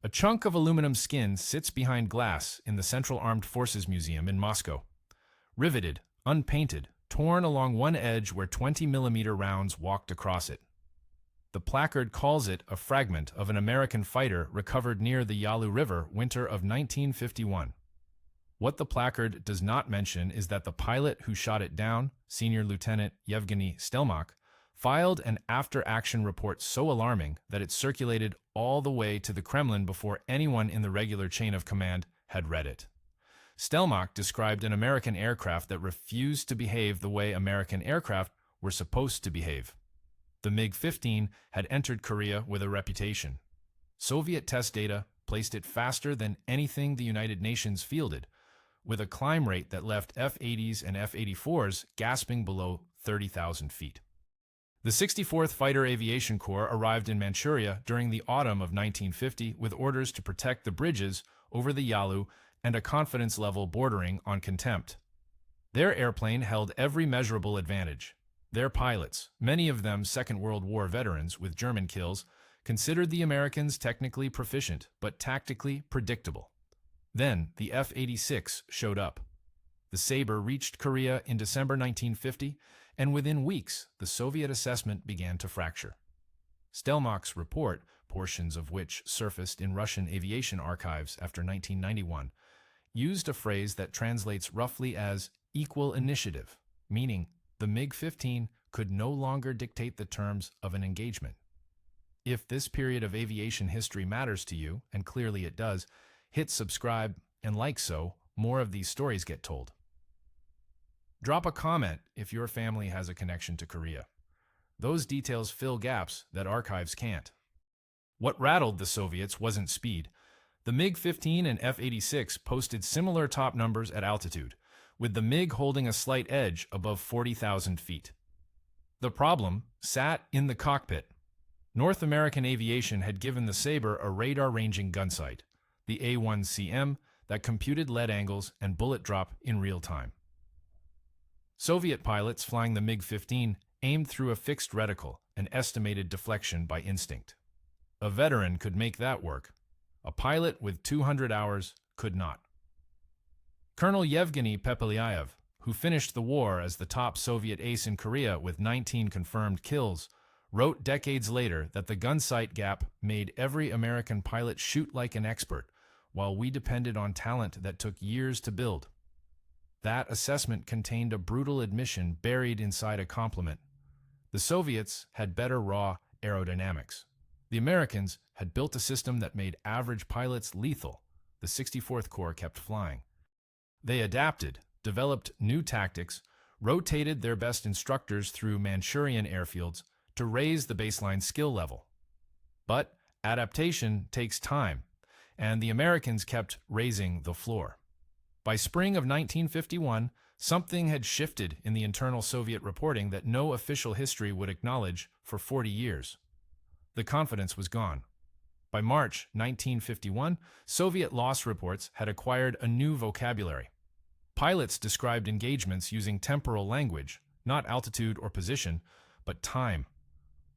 A chunk of aluminum skin sits behind glass in the Central Armed Forces Museum in Moscow. Riveted, unpainted, torn along one edge where 20mm rounds walked across it. The placard calls it a fragment of an American fighter recovered near the Yalu River winter of 1951. What the placard does not mention is that the pilot who shot it down, Senior Lieutenant Yevgeny Stelmach, filed an after-action report so alarming that it circulated all the way to the Kremlin before anyone in the regular chain of command had read it. Stelmach described an American aircraft that refused to behave the way American aircraft were supposed to behave. The MiG-15 had entered Korea with a reputation. Soviet test data placed it faster than anything the United Nations fielded, with a climb rate that left F-80s and F-84s gasping below 30,000 feet. The 64th Fighter Aviation Corps arrived in Manchuria during the autumn of 1950 with orders to protect the bridges over the Yalu and a confidence level bordering on contempt. Their airplane held every measurable advantage. Their pilots, many of them Second World War veterans with German kills, considered the Americans technically proficient but tactically predictable. Then the F-86 showed up. The Sabre reached Korea in December 1950, and within weeks, the Soviet assessment began to fracture. Stelmach's report, portions of which surfaced in Russian aviation archives after 1991, used a phrase that translates roughly as equal initiative, meaning the MiG-15 could no longer dictate the terms of an engagement. If this period of aviation history matters to you, and clearly it does, hit subscribe and like so more of these stories get told. Drop a comment if your family has a connection to Korea. Those details fill gaps that archives can't. What rattled the Soviets wasn't speed. The MiG-15 and F-86 posted similar top numbers at altitude, with the MiG holding a slight edge above 40,000 feet. The problem sat in the cockpit. North American aviation had given the Sabre a radar-ranging gunsight, the A1CM, that computed lead angles and bullet drop in real time. Soviet pilots flying the MiG-15 aimed through a fixed reticle and estimated deflection by instinct. A veteran could make that work. A pilot with 200 hours could not. Colonel Yevgeny Pepelyaev, who finished the war as the top Soviet ace in Korea with 19 confirmed kills, wrote decades later that the gunsight gap made every American pilot shoot like an expert, while we depended on talent that took years to build. That assessment contained a brutal admission buried inside a compliment. The Soviets had better raw aerodynamics. The Americans had built a system that made average pilots lethal. The 64th Corps kept flying. They adapted, developed new tactics, rotated their best instructors through Manchurian airfields to raise the baseline skill level. But adaptation takes time, and the Americans kept raising the floor. By spring of 1951, something had shifted in the internal Soviet reporting that no official history would acknowledge for 40 years. The confidence was gone. By March 1951, Soviet loss reports had acquired a new vocabulary. Pilots described engagements using temporal language, not altitude or position, but time.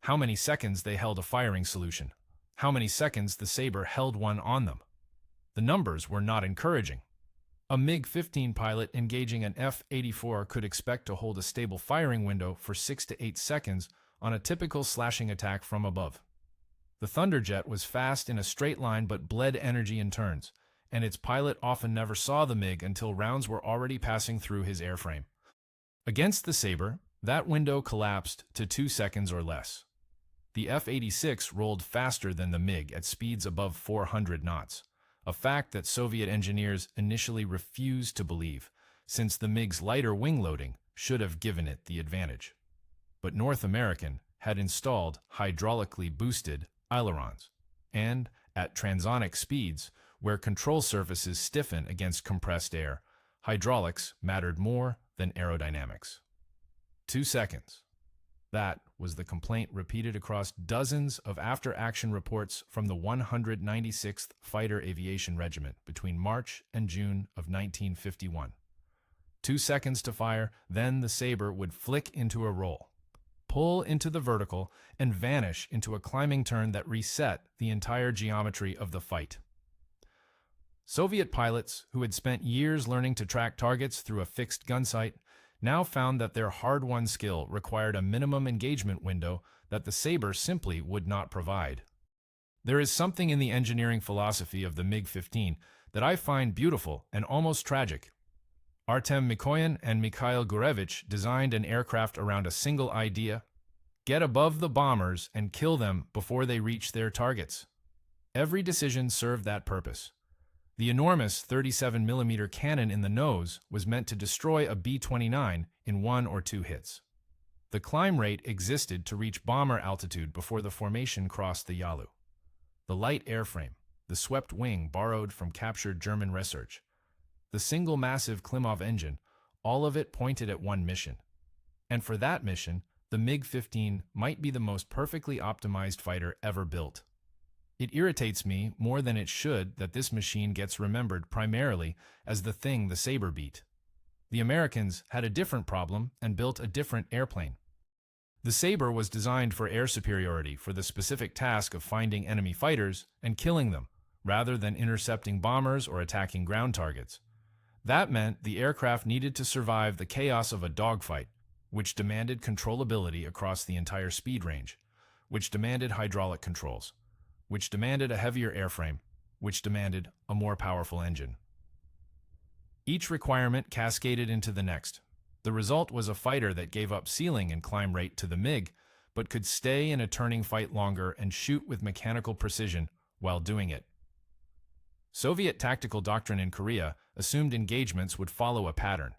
How many seconds they held a firing solution. How many seconds the Sabre held one on them. The numbers were not encouraging. A MiG-15 pilot engaging an F-84 could expect to hold a stable firing window for 6 to 8 seconds on a typical slashing attack from above. The Thunderjet was fast in a straight line but bled energy in turns, and its pilot often never saw the MiG until rounds were already passing through his airframe. Against the Sabre, that window collapsed to 2 seconds or less. The F-86 rolled faster than the MiG at speeds above 400 knots. A fact that Soviet engineers initially refused to believe, since the MiG's lighter wing loading should have given it the advantage. But North American had installed hydraulically boosted ailerons, and at transonic speeds, where control surfaces stiffen against compressed air, hydraulics mattered more than aerodynamics. 2 seconds. That was the complaint repeated across dozens of after-action reports from the 196th Fighter Aviation Regiment between March and June of 1951. 2 seconds to fire, then the Sabre would flick into a roll. pull into the vertical, and vanish into a climbing turn that reset the entire geometry of the fight. Soviet pilots, who had spent years learning to track targets through a fixed gunsight, now found that their hard-won skill required a minimum engagement window that the Sabre simply would not provide. There is something in the engineering philosophy of the MiG-15 that I find beautiful and almost tragic. Artem Mikoyan and Mikhail Gurevich designed an aircraft around a single idea: get above the bombers and kill them before they reach their targets. Every decision served that purpose. The enormous 37mm cannon in the nose was meant to destroy a B-29 in 1 or 2 hits. The climb rate existed to reach bomber altitude before the formation crossed the Yalu. The light airframe, the swept wing borrowed from captured German research, the single massive Klimov engine, all of it pointed at one mission. And for that mission, the MiG-15 might be the most perfectly optimized fighter ever built. It irritates me more than it should that this machine gets remembered primarily as the thing the Sabre beat. The Americans had a different problem and built a different airplane. The Sabre was designed for air superiority for the specific task of finding enemy fighters and killing them, rather than intercepting bombers or attacking ground targets. That meant the aircraft needed to survive the chaos of a dogfight, which demanded controllability across the entire speed range, which demanded hydraulic controls, which demanded a heavier airframe, which demanded a more powerful engine. Each requirement cascaded into the next. The result was a fighter that gave up ceiling and climb rate to the MiG, but could stay in a turning fight longer and shoot with mechanical precision while doing it. Soviet tactical doctrine in Korea assumed engagements would follow a pattern: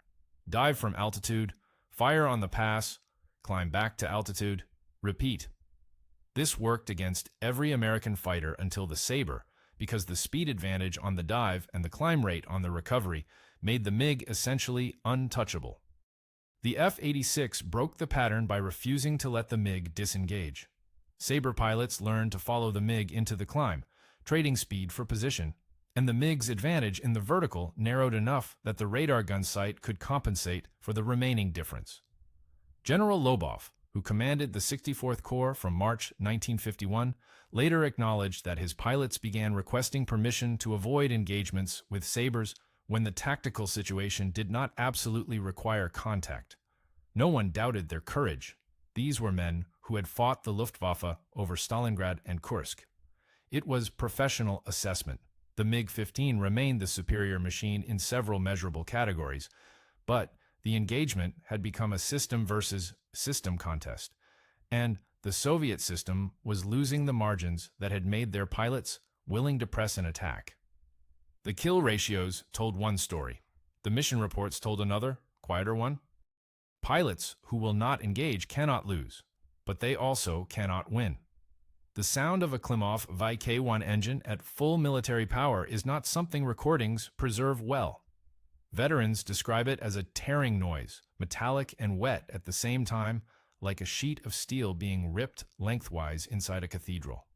dive from altitude, fire on the pass, climb back to altitude, repeat. This worked against every American fighter until the Sabre, because the speed advantage on the dive and the climb rate on the recovery made the MiG essentially untouchable. The F-86 broke the pattern by refusing to let the MiG disengage. Sabre pilots learned to follow the MiG into the climb, trading speed for position, and the MiG's advantage in the vertical narrowed enough that the radar gun sight could compensate for the remaining difference. General Lobov, who commanded the 64th Corps from March 1951, later acknowledged that his pilots began requesting permission to avoid engagements with Sabres when the tactical situation did not absolutely require contact. No one doubted their courage. These were men who had fought the Luftwaffe over Stalingrad and Kursk. It was professional assessment. The MiG-15 remained the superior machine in several measurable categories, but the engagement had become a system versus system contest, and the Soviet system was losing the margins that had made their pilots willing to press an attack. The kill ratios told one story. The mission reports told another, quieter one. Pilots who will not engage cannot lose, but they also cannot win. The sound of a Klimov VK-1 engine at full military power is not something recordings preserve well. Veterans describe it as a tearing noise, metallic and wet at the same time, like a sheet of steel being ripped lengthwise inside a cathedral.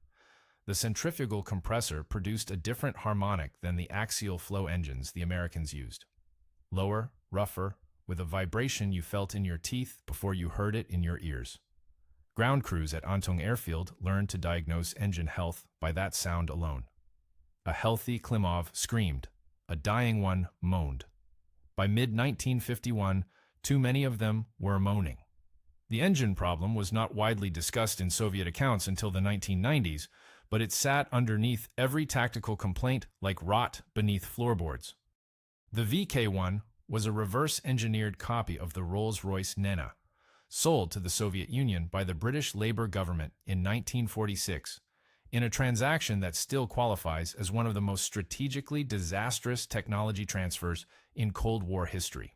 The centrifugal compressor produced a different harmonic than the axial flow engines the Americans used. Lower, rougher, with a vibration you felt in your teeth before you heard it in your ears. Ground crews at Antung Airfield learned to diagnose engine health by that sound alone. A healthy Klimov screamed. A dying one moaned. By mid-1951, too many of them were moaning. The engine problem was not widely discussed in Soviet accounts until the 1990s, but it sat underneath every tactical complaint like rot beneath floorboards. The VK-1 was a reverse-engineered copy of the Rolls-Royce Nena, sold to the Soviet Union by the British Labour government in 1946, in a transaction that still qualifies as one of the most strategically disastrous technology transfers in Cold War history.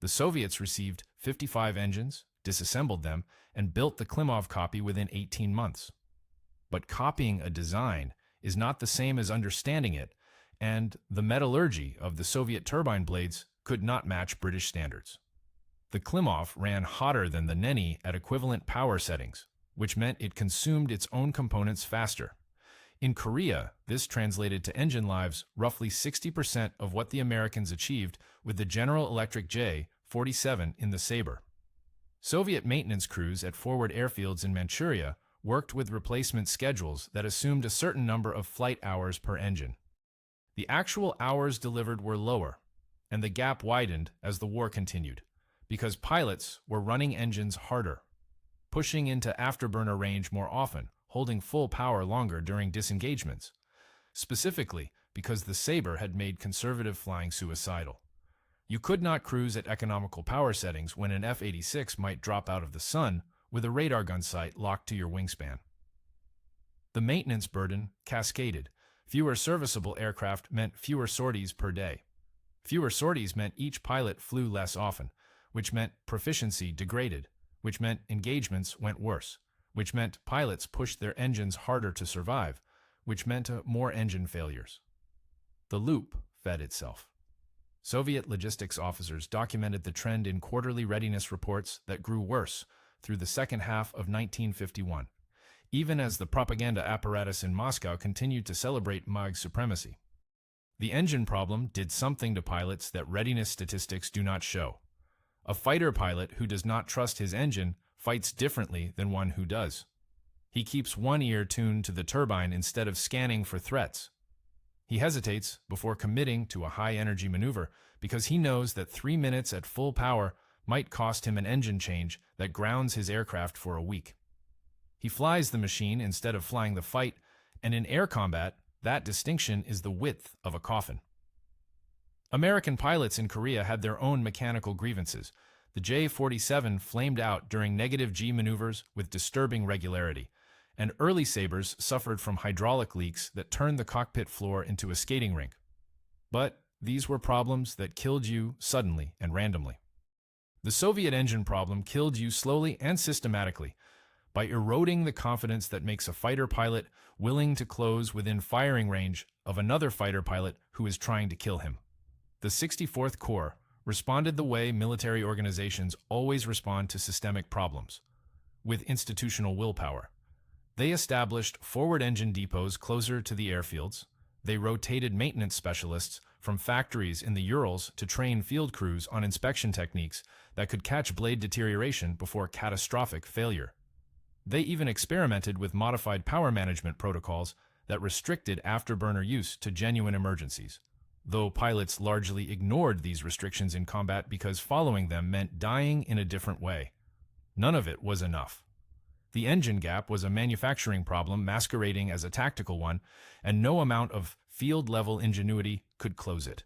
The Soviets received 55 engines, disassembled them, and built the Klimov copy within 18 months. But copying a design is not the same as understanding it, and the metallurgy of the Soviet turbine blades could not match British standards. The Klimov ran hotter than the Neni at equivalent power settings, which meant it consumed its own components faster. In Korea, this translated to engine lives roughly 60% of what the Americans achieved with the General Electric J-47 in the Sabre. Soviet maintenance crews at forward airfields in Manchuria worked with replacement schedules that assumed a certain number of flight hours per engine. The actual hours delivered were lower, and the gap widened as the war continued, because pilots were running engines harder, pushing into afterburner range more often, holding full power longer during disengagements, specifically because the Sabre had made conservative flying suicidal. You could not cruise at economical power settings when an F-86 might drop out of the sun with a radar gun sight locked to your wingspan. The maintenance burden cascaded. Fewer serviceable aircraft meant fewer sorties per day. Fewer sorties meant each pilot flew less often, which meant proficiency degraded, which meant engagements went worse, which meant pilots pushed their engines harder to survive, which meant more engine failures. The loop fed itself. Soviet logistics officers documented the trend in quarterly readiness reports that grew worse through the second half of 1951, even as the propaganda apparatus in Moscow continued to celebrate MAG's supremacy. The engine problem did something to pilots that readiness statistics do not show. A fighter pilot who does not trust his engine fights differently than one who does. He keeps one ear tuned to the turbine instead of scanning for threats. He hesitates before committing to a high-energy maneuver because he knows that 3 minutes at full power might cost him an engine change that grounds his aircraft for a week. He flies the machine instead of flying the fight, and in air combat, that distinction is the width of a coffin. American pilots in Korea had their own mechanical grievances. The J-47 flamed out during negative G maneuvers with disturbing regularity, and early Sabres suffered from hydraulic leaks that turned the cockpit floor into a skating rink. But these were problems that killed you suddenly and randomly. The Soviet engine problem killed you slowly and systematically by eroding the confidence that makes a fighter pilot willing to close within firing range of another fighter pilot who is trying to kill him. The 64th Corps responded the way military organizations always respond to systemic problems, with institutional willpower. They established forward engine depots closer to the airfields. They rotated maintenance specialists from factories in the Urals to train field crews on inspection techniques that could catch blade deterioration before catastrophic failure. They even experimented with modified power management protocols that restricted afterburner use to genuine emergencies, though pilots largely ignored these restrictions in combat because following them meant dying in a different way. None of it was enough. The engine gap was a manufacturing problem masquerading as a tactical one, and no amount of field-level ingenuity could close it.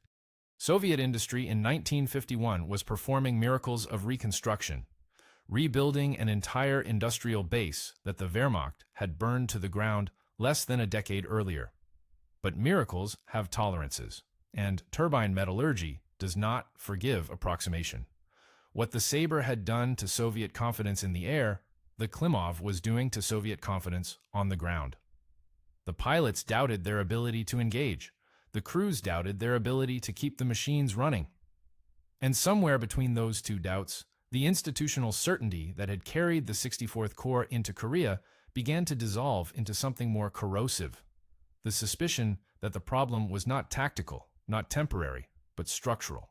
Soviet industry in 1951 was performing miracles of reconstruction, rebuilding an entire industrial base that the Wehrmacht had burned to the ground less than a decade earlier. But miracles have tolerances, and turbine metallurgy does not forgive approximation. What the Sabre had done to Soviet confidence in the air, the Krylov was doing to Soviet confidence on the ground. The pilots doubted their ability to engage. The crews doubted their ability to keep the machines running. And somewhere between those two doubts, the institutional certainty that had carried the 64th Corps into Korea began to dissolve into something more corrosive. The suspicion that the problem was not tactical, not temporary, but structural.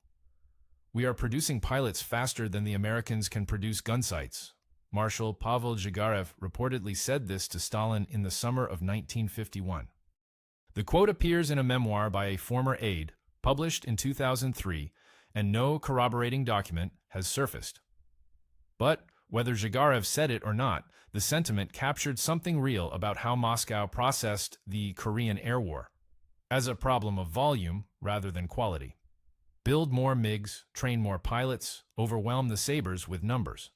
We are producing pilots faster than the Americans can produce gunsights. Marshal Pavel Zygarev reportedly said this to Stalin in the summer of 1951. The quote appears in a memoir by a former aide, published in 2003, and no corroborating document has surfaced. But whether Zygarev said it or not, the sentiment captured something real about how Moscow processed the Korean Air War, as a problem of volume rather than quality. Build more MiGs, train more pilots, overwhelm the Sabres with numbers.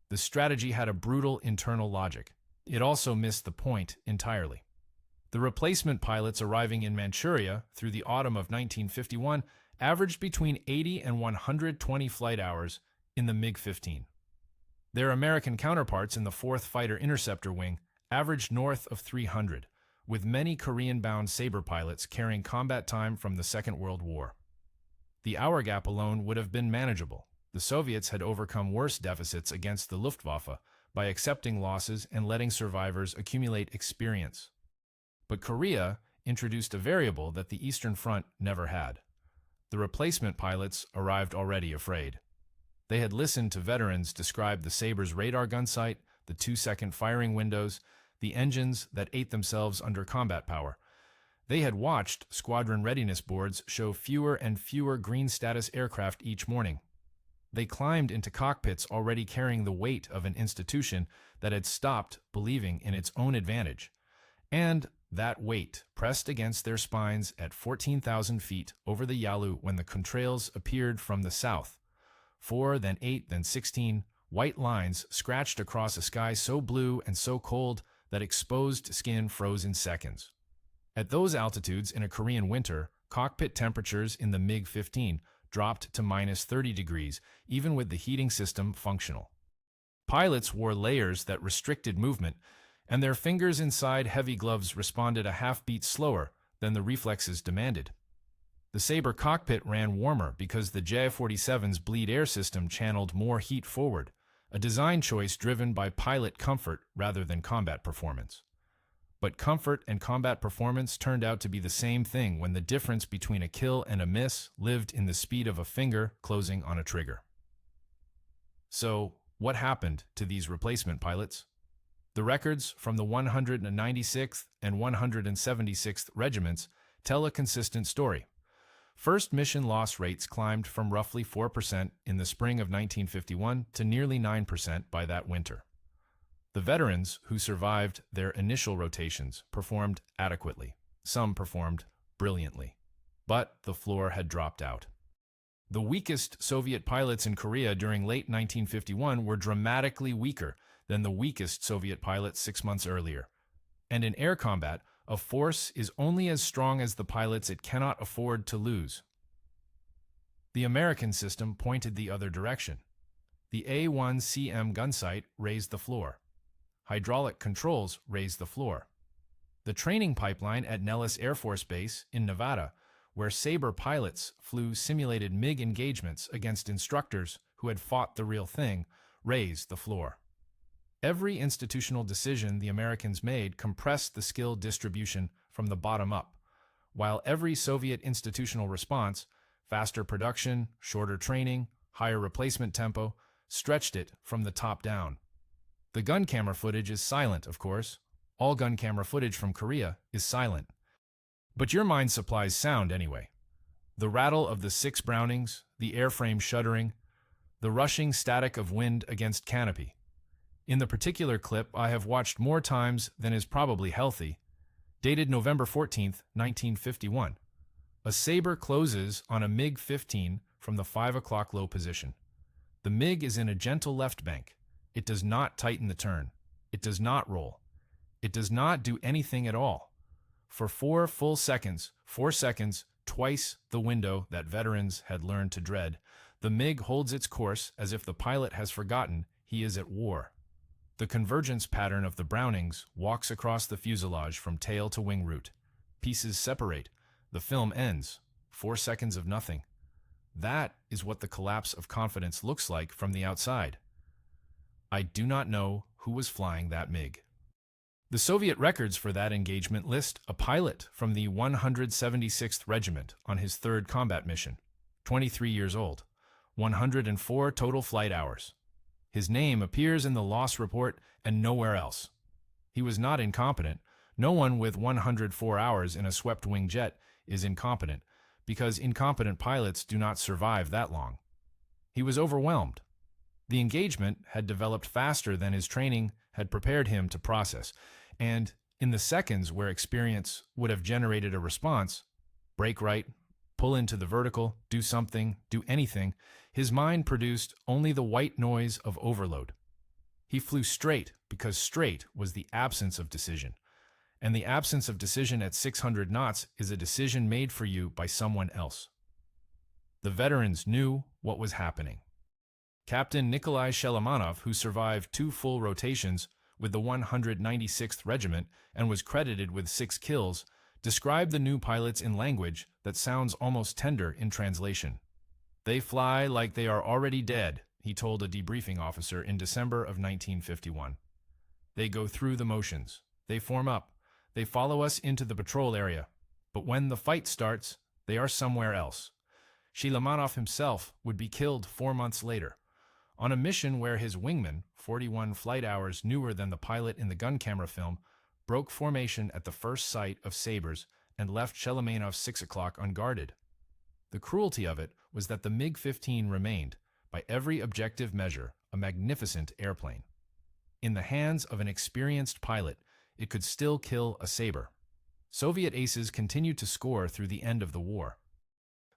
The strategy had a brutal internal logic. It also missed the point entirely. The replacement pilots arriving in Manchuria through the autumn of 1951 averaged between 80 and 120 flight hours in the MiG-15. Their American counterparts in the 4th Fighter Interceptor Wing averaged north of 300, with many Korean-bound Sabre pilots carrying combat time from the Second World War. The hour gap alone would have been manageable. The Soviets had overcome worse deficits against the Luftwaffe by accepting losses and letting survivors accumulate experience. But Korea introduced a variable that the Eastern Front never had. The replacement pilots arrived already afraid. They had listened to veterans describe the Sabre's radar gunsight, the 2-second firing windows, the engines that ate themselves under combat power. They had watched squadron readiness boards show fewer and fewer green status aircraft each morning. They climbed into cockpits already carrying the weight of an institution that had stopped believing in its own advantage. And that weight pressed against their spines at 14,000 feet over the Yalu when the contrails appeared from the south. 4, then 8, then 16, white lines scratched across a sky so blue and so cold that exposed skin froze in seconds. At those altitudes in a Korean winter, cockpit temperatures in the MiG-15 dropped to minus 30 degrees, even with the heating system functional. Pilots wore layers that restricted movement, and their fingers inside heavy gloves responded a half-beat slower than the reflexes demanded. The Sabre cockpit ran warmer because the J-47's bleed air system channeled more heat forward, a design choice driven by pilot comfort rather than combat performance. But comfort and combat performance turned out to be the same thing when the difference between a kill and a miss lived in the speed of a finger closing on a trigger. So, what happened to these replacement pilots? The records from the 196th and 176th regiments tell a consistent story. First mission loss rates climbed from roughly 4% in the spring of 1951 to nearly 9% by that winter. The veterans who survived their initial rotations performed adequately. Some performed brilliantly. But the floor had dropped out. The weakest Soviet pilots in Korea during late 1951 were dramatically weaker than the weakest Soviet pilots 6 months earlier. And in air combat, a force is only as strong as the pilots it cannot afford to lose. The American system pointed the other direction. The A-1CM gunsight raised the floor. Hydraulic controls raised the floor. The training pipeline at Nellis Air Force Base in Nevada, where Sabre pilots flew simulated MiG engagements against instructors who had fought the real thing, raised the floor. Every institutional decision the Americans made compressed the skill distribution from the bottom up, while every Soviet institutional response, faster production, shorter training, higher replacement tempo, stretched it from the top down. The gun camera footage is silent, of course. All gun camera footage from Korea is silent. But your mind supplies sound anyway. The rattle of the 6 Brownings, the airframe shuddering, the rushing static of wind against canopy. In the particular clip I have watched more times than is probably healthy, dated November 14, 1951, a Sabre closes on a MiG-15 from the 5 o'clock low position. The MiG is in a gentle left bank. It does not tighten the turn. It does not roll. It does not do anything at all. For 4 full seconds, 4 seconds, twice the window that veterans had learned to dread, the MiG holds its course as if the pilot has forgotten he is at war. The convergence pattern of the Brownings walks across the fuselage from tail to wing root. Pieces separate. The film ends. 4 seconds of nothing. That is what the collapse of confidence looks like from the outside. I do not know who was flying that MiG. The Soviet records for that engagement list a pilot from the 176th Regiment on his 3rd combat mission, 23 years old, 104 total flight hours. His name appears in the loss report and nowhere else. He was not incompetent. No one with 104 hours in a swept-wing jet is incompetent, because incompetent pilots do not survive that long. He was overwhelmed. The engagement had developed faster than his training had prepared him to process, and in the seconds where experience would have generated a response, brake right, pull into the vertical, do something, do anything, his mind produced only the white noise of overload. He flew straight because straight was the absence of decision, and the absence of decision at 600 knots is a decision made for you by someone else. The veterans knew what was happening. Captain Nikolai Shelamanov, who survived 2 full rotations with the 196th Regiment and was credited with 6 kills, described the new pilots in language that sounds almost tender in translation. "They fly like they are already dead," he told a debriefing officer in December of 1951. "They go through the motions. They form up. They follow us into the patrol area. But when the fight starts, they are somewhere else." Shelamanov himself would be killed 4 months later. On a mission where his wingman, 41 flight hours newer than the pilot in the gun camera film, broke formation at the first sight of Sabres and left Shelamanov's 6 o'clock unguarded. The cruelty of it was that the MiG-15 remained, by every objective measure, a magnificent airplane. In the hands of an experienced pilot, it could still kill a Sabre. Soviet aces continued to score through the end of the war.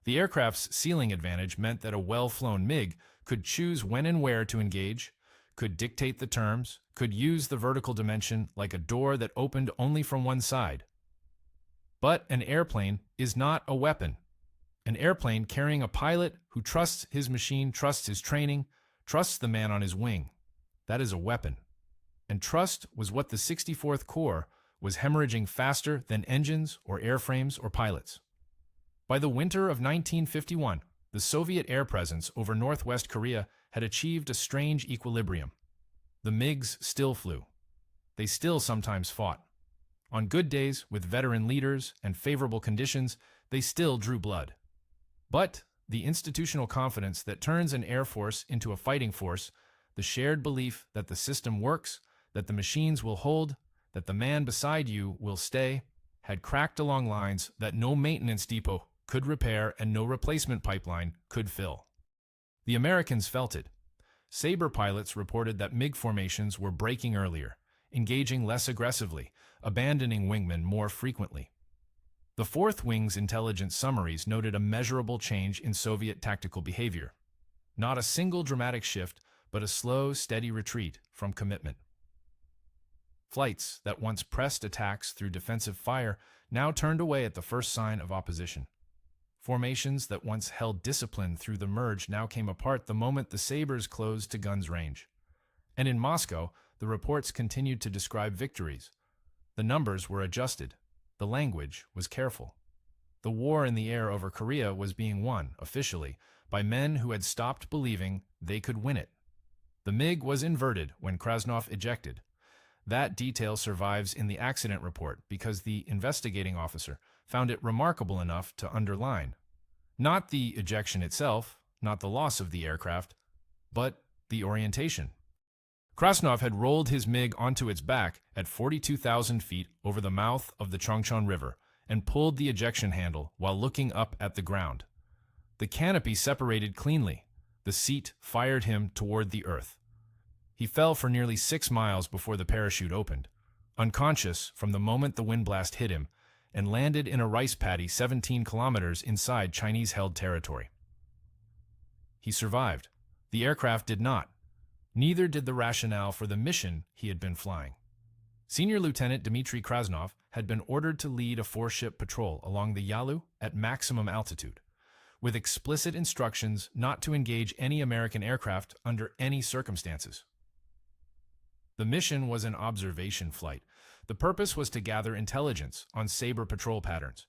The aircraft's ceiling advantage meant that a well-flown MiG could choose when and where to engage, could dictate the terms, could use the vertical dimension like a door that opened only from one side. But an airplane is not a weapon. An airplane carrying a pilot who trusts his machine, trusts his training, trusts the man on his wing. That is a weapon. And trust was what the 64th Corps was hemorrhaging faster than engines or airframes or pilots. By the winter of 1951, the Soviet air presence over Northwest Korea had achieved a strange equilibrium. The MiGs still flew. They still sometimes fought. On good days, with veteran leaders and favorable conditions, they still drew blood. But the institutional confidence that turns an air force into a fighting force, the shared belief that the system works, that the machines will hold, that the man beside you will stay, had cracked along lines that no maintenance depot could repair and no replacement pipeline could fill. The Americans felt it. Sabre pilots reported that MiG formations were breaking earlier, engaging less aggressively, abandoning wingmen more frequently. The Fourth Wing's intelligence summaries noted a measurable change in Soviet tactical behavior. Not a single dramatic shift, but a slow, steady retreat from commitment. Flights that once pressed attacks through defensive fire now turned away at the first sign of opposition. Formations that once held discipline through the merge now came apart the moment the Sabres closed to guns range. And in Moscow, the reports continued to describe victories. The numbers were adjusted. The language was careful. The war in the air over Korea was being won, officially, by men who had stopped believing they could win it. The MiG was inverted when Krasnov ejected. That detail survives in the accident report because the investigating officer found it remarkable enough to underline. Not the ejection itself, not the loss of the aircraft, but the orientation. Krasnov had rolled his MiG onto its back at 42,000 feet over the mouth of the Chongchon River and pulled the ejection handle while looking up at the ground. The canopy separated cleanly. The seat fired him toward the earth. He fell for nearly 6 miles before the parachute opened, unconscious from the moment the wind blast hit him, and landed in a rice paddy 17 kilometers inside Chinese-held territory. He survived. The aircraft did not. Neither did the rationale for the mission he had been flying. Senior Lieutenant Dmitry Krasnov had been ordered to lead a 4-ship patrol along the Yalu at maximum altitude, with explicit instructions not to engage any American aircraft under any circumstances. The mission was an observation flight. The purpose was to gather intelligence on Sabre patrol patterns.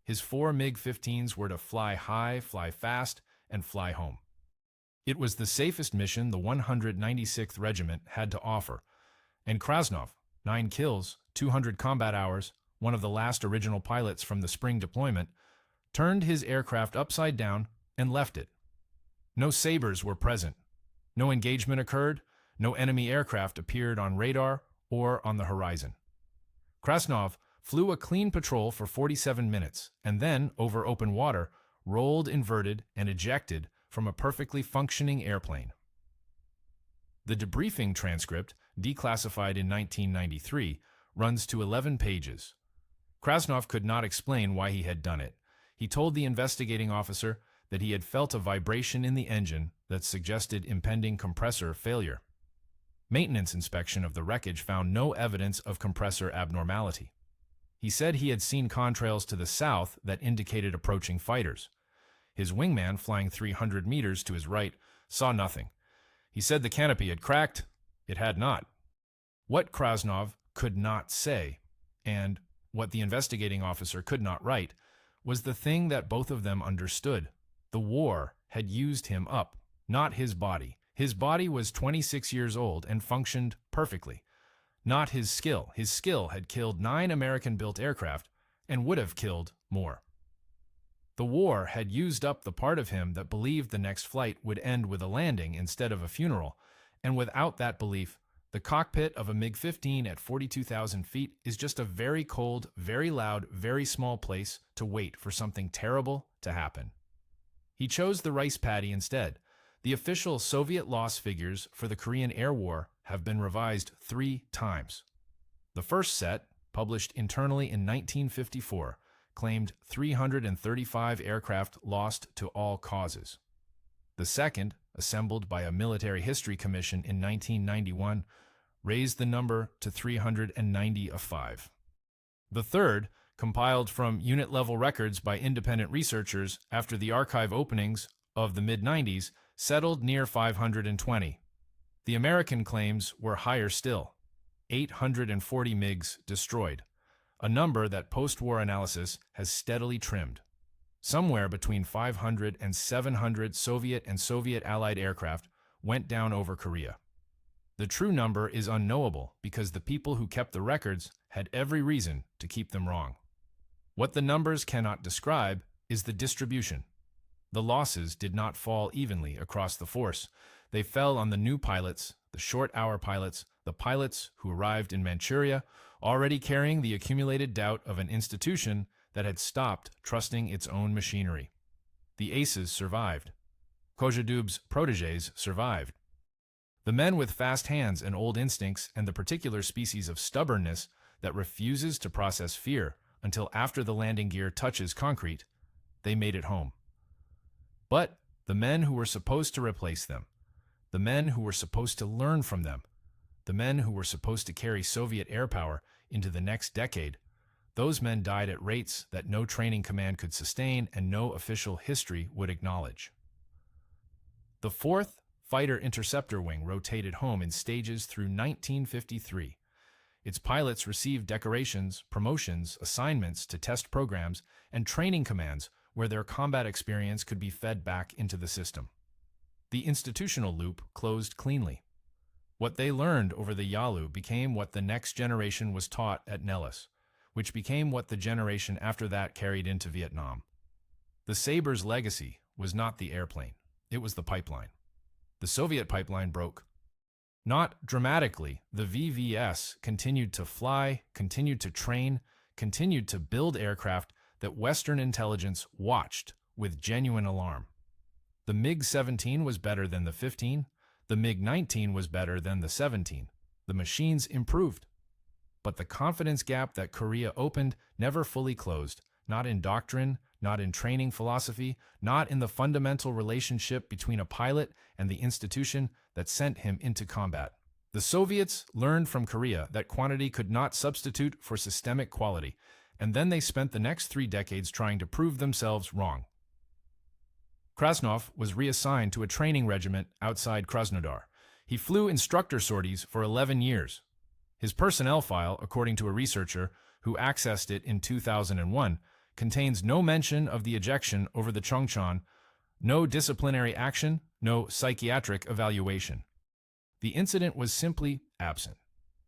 His 4 MiG-15s were to fly high, fly fast, and fly home. It was the safest mission the 196th Regiment had to offer, and Krasnov, 9 kills, 200 combat hours, one of the last original pilots from the spring deployment, turned his aircraft upside down and left it. No Sabres were present. No engagement occurred. No enemy aircraft appeared on radar or on the horizon. Krasnov flew a clean patrol for 47 minutes and then, over open water, rolled inverted and ejected from a perfectly functioning airplane. The debriefing transcript, declassified in 1993, runs to 11 pages. Krasnov could not explain why he had done it. He told the investigating officer that he had felt a vibration in the engine that suggested impending compressor failure. Maintenance inspection of the wreckage found no evidence of compressor abnormality. He said he had seen contrails to the south that indicated approaching fighters. His wingman, flying 300 meters to his right, saw nothing. He said the canopy had cracked. It had not. What Krasnov could not say, and what the investigating officer could not write, was the thing that both of them understood. The war had used him up, not his body. His body was 26 years old and functioned perfectly. Not his skill. His skill had killed 9 American-built aircraft and would have killed more. The war had used up the part of him that believed the next flight would end with a landing instead of a funeral, and without that belief, the cockpit of a MiG-15 at 42,000 feet is just a very cold, very loud, very small place to wait for something terrible to happen. He chose the rice paddy instead. The official Soviet loss figures for the Korean Air War have been revised 3 times. The first set, published internally in 1954, claimed 335 aircraft lost to all causes. The second, assembled by a military history commission in 1991, raised the number to 395. The third, compiled from unit-level records by independent researchers after the archive openings of the mid-90s, settled near 520. The American claims were higher still, 840 MiGs destroyed, a number that post-war analysis has steadily trimmed. Somewhere between 500 and 700 Soviet and Soviet-allied aircraft went down over Korea. The true number is unknowable because the people who kept the records had every reason to keep them wrong. What the numbers cannot describe is the distribution. The losses did not fall evenly across the force. They fell on the new pilots, the short-hour pilots, the pilots who arrived in Manchuria, already carrying the accumulated doubt of an institution that had stopped trusting its own machinery. The aces survived. Kozhedub's protégés survived. The men with fast hands and old instincts and the particular species of stubbornness that refuses to process fear until after the landing gear touches concrete, they made it home. But the men who were supposed to replace them, the men who were supposed to learn from them, the men who were supposed to carry Soviet air power into the next decade, those men died at rates that no training command could sustain and no official history would acknowledge. The 4th Fighter Interceptor Wing rotated home in stages through 1953. Its pilots received decorations, promotions, assignments to test programs, and training commands where their combat experience could be fed back into the system. The institutional loop closed cleanly. What they learned over the Yalu became what the next generation was taught at Nellis, which became what the generation after that carried into Vietnam. The Sabre's legacy was not the airplane, it was the pipeline. The Soviet pipeline broke. Not dramatically, the VVS continued to fly, continued to train, continued to build aircraft that Western intelligence watched with genuine alarm. The MiG-17 was better than the 15, the MiG-19 was better than the 17. The machines improved. But the confidence gap that Korea opened never fully closed, not in doctrine, not in training philosophy, not in the fundamental relationship between a pilot and the institution that sent him into combat. The Soviets learned from Korea that quantity could not substitute for systemic quality, and then they spent the next 3 decades trying to prove themselves wrong. Krasnov was reassigned to a training regiment outside Krasnodar. He flew instructor sorties for 11 years. His personnel file, according to a researcher who accessed it in 2001, contains no mention of the ejection over the Chongchon, no disciplinary action, no psychiatric evaluation. The incident was simply absent,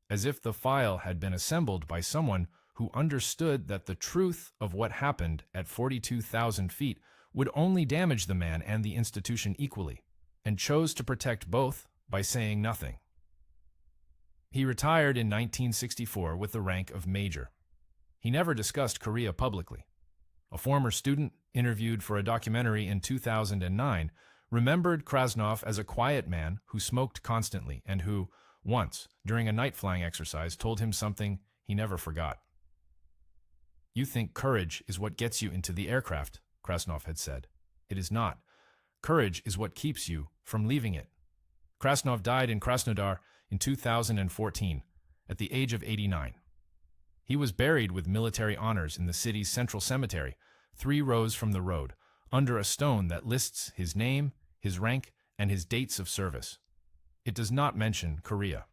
as if the file had been assembled by someone who understood that the truth of what happened at 42,000 feet would only damage the man and the institution equally, and chose to protect both by saying nothing. He retired in 1964 with the rank of major. He never discussed Korea publicly. A former student, interviewed for a documentary in 2009, remembered Krasnov as a quiet man who smoked constantly and who, once, during a night flying exercise, told him something he never forgot. "You think courage is what gets you into the aircraft," Krasnov had said. "It is not. Courage is what keeps you from leaving it." Krasnov died in Krasnodar in 2014, at the age of 89. He was buried with military honors in the city's central cemetery, 3 rows from the road, under a stone that lists his name, his rank, and his dates of service. It does not mention Korea.